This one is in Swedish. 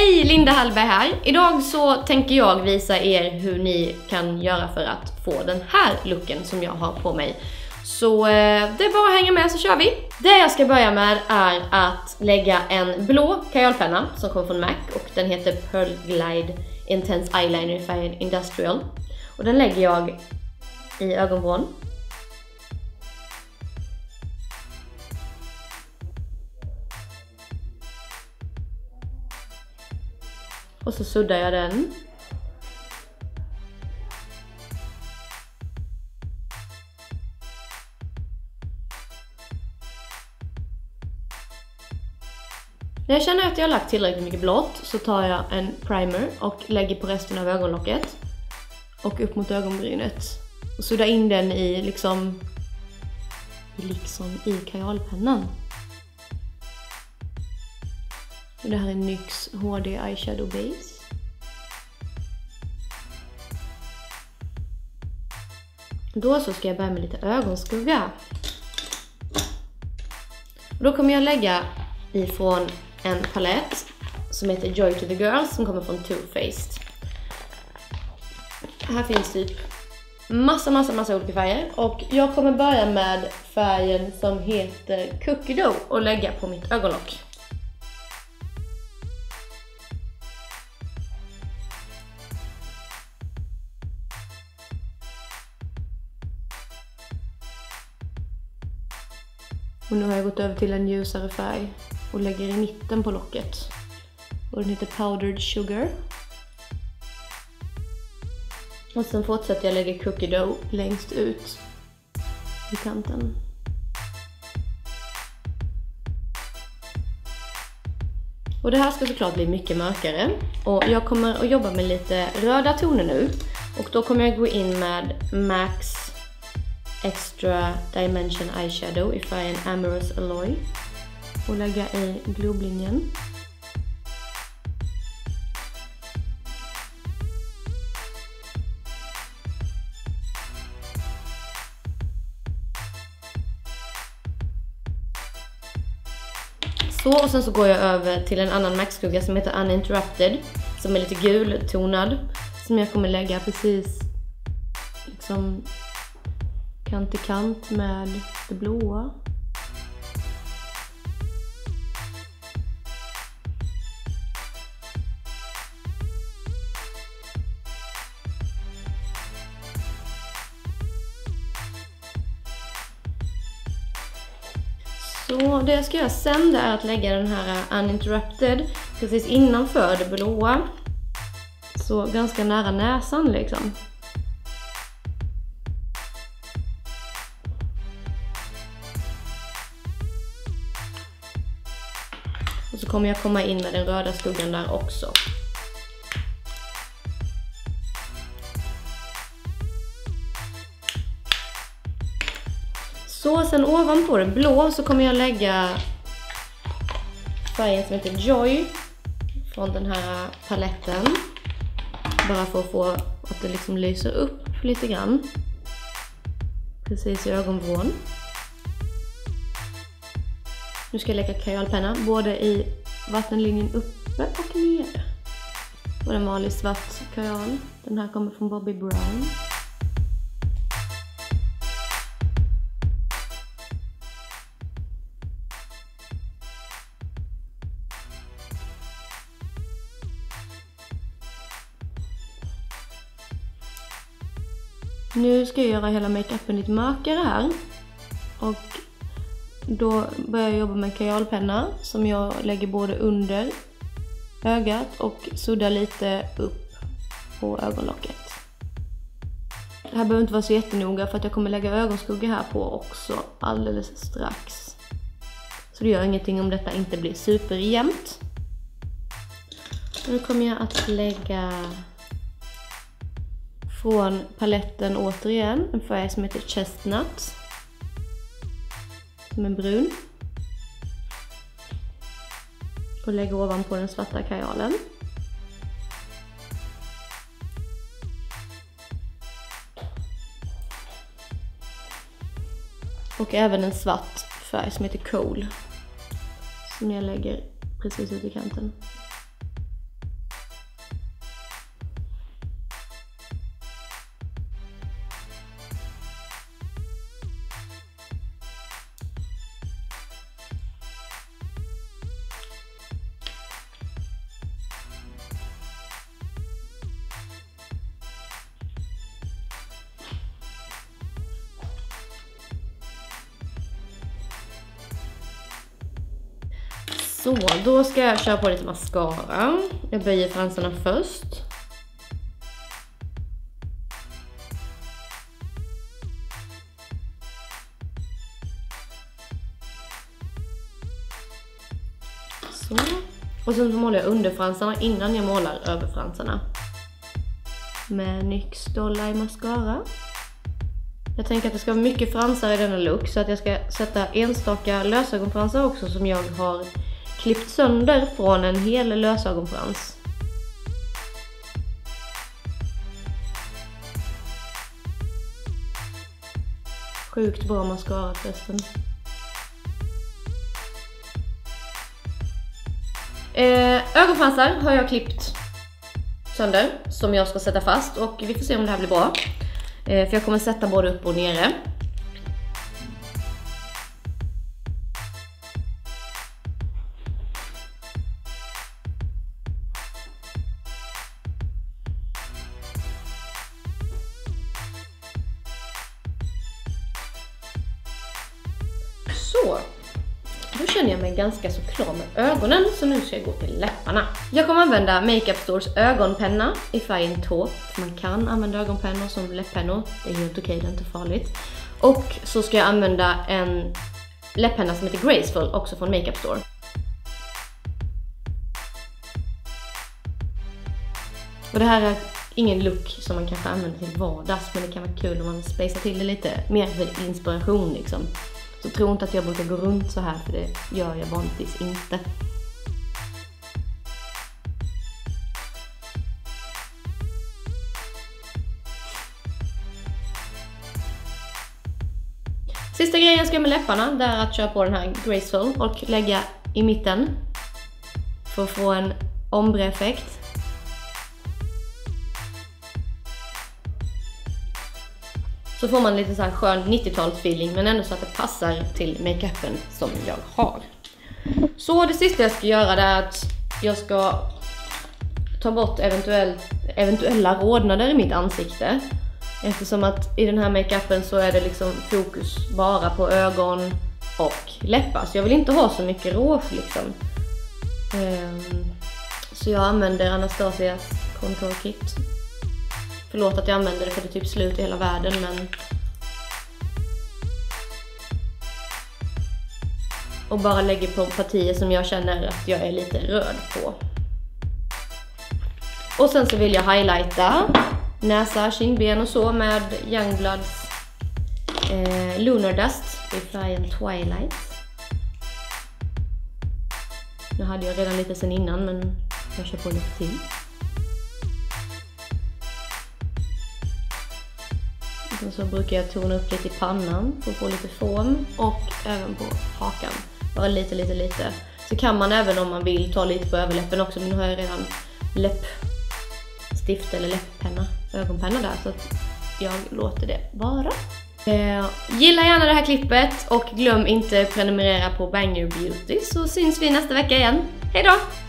Hej, Linda Hallberg här. Idag så tänker jag visa er hur ni kan göra för att få den här looken som jag har på mig. Så det är bara att hänga med så kör vi. Det jag ska börja med är att lägga en blå kajalpenna som kommer från MAC och den heter Pearl Glide Intense Eyeliner i färgen Industrial. Och den lägger jag i ögonvrån. Och så suddar jag den. När jag känner att jag har lagt tillräckligt mycket blått så tar jag en primer och lägger på resten av ögonlocket. Och upp mot ögonbrynet. Och suddar in den i liksom i kajalpennan. Och det här är NYX HD Eyeshadow Base. Då så ska jag börja med lite ögonskugga. Och då kommer jag lägga ifrån en palett som heter Joy to the Girls som kommer från Too Faced. Här finns typ massa olika färger. Och jag kommer börja med färgen som heter Cookie Dough och lägga på mitt ögonlock. Och nu har jag gått över till en ljusare färg och lägger i mitten på locket. Och den heter Powdered Sugar. Och sen fortsätter jag lägga Cookie Dough längst ut i kanten. Och det här ska såklart bli mycket mörkare. Och jag kommer att jobba med lite röda toner nu. Och då kommer jag gå in med MAC's Extra Dimension Eyeshadow i färgen Amorous Alloy och lägga i globlinjen. Så, och sen så går jag över till en annan MAC-skugga som heter Uninterrupted som är lite gultonad som jag kommer lägga precis liksom kant i kant med det blåa. Så det jag ska göra sen det är att lägga den här Uninterrupted precis innanför det blåa. Så ganska nära näsan liksom. Och så kommer jag komma in med den röda skuggan där också. Så sen ovanpå det blå så kommer jag lägga färgen som heter Joy från den här paletten. Bara för att få att det liksom lyser upp lite grann. Precis i ögonvrån. Nu ska jag lägga kajalpenna både i vattenlinjen uppe och nere. Och en vanlig svart kajal. Den här kommer från Bobbi Brown. Nu ska jag göra hela makeupen lite mörkare här. Och då börjar jag jobba med kajalpenna som jag lägger både under ögat och suddar lite upp på ögonlocket. Det här behöver inte vara så jättenoga för att jag kommer lägga ögonskugga här på också alldeles strax. Så det gör ingenting om detta inte blir superjämnt. Nu kommer jag att lägga från paletten återigen en färg som heter Chestnut. Som är brun. Och lägger ovanpå den svarta kajalen. Och även en svart färg som heter Coal. Som jag lägger precis ut i kanten. Så, då ska jag köra på lite mascara. Jag böjer fransarna först. Så. Och sen målar jag under fransarna innan jag målar över fransarna. Med NYX Doll-Eye mascara. Jag tänker att det ska vara mycket fransar i denna look, så att jag ska sätta enstaka lösögonfransar också som jag har klippt sönder från en hel lösögonfrans. Sjukt bra mascara förresten. Ögonfransar har jag klippt sönder som jag ska sätta fast, och vi får se om det här blir bra. För jag kommer sätta både upp och nere. Så. Då känner jag mig ganska så klar med ögonen, så nu ska jag gå till läpparna. Jag kommer använda Makeup Stores ögonpenna i färgen taupe. Man kan använda ögonpennor som läpppennor, det är helt okej, det är inte farligt. Och så ska jag använda en läpppenna som heter Graceful, också från Makeup Store. Och det här är ingen look som man kanske använder till vardags, men det kan vara kul om man spacea till det lite, mer för inspiration liksom. Så tro inte att jag brukar gå runt så här, för det gör jag vanligtvis inte. Sista grejen jag ska göra med läpparna, det är att köra på den här Graceful och lägga i mitten för att få en ombre-effekt. Så får man lite så här skön 90-talsfeeling, men ändå så att det passar till makeupen som jag har. Så det sista jag ska göra är att jag ska ta bort eventuella rodnader i mitt ansikte. Eftersom att i den här makeupen så är det liksom fokus bara på ögon och läppar. Så jag vill inte ha så mycket rouge liksom. Så jag använder Anastasias Contour Kit. Förlåt att jag använder det, för det är typ slut i hela världen, men... Och bara lägger på partier som jag känner att jag är lite röd på. Och sen så vill jag highlighta näsa, kindben och så med Youngbloods Lunar Dust i färgen Twilight. Nu hade jag redan lite sen innan, men jag kör på lite till. Och så brukar jag tona upp lite i pannan för att få lite form, och även på hakan. Bara lite. Så kan man även om man vill ta lite på överläppen också, men nu har jag redan läppstift eller läpppenna, ögonpenna där, så att jag låter det vara. Gilla gärna det här klippet och glöm inte prenumerera på Banger Beauty, så syns vi nästa vecka igen. Hej då!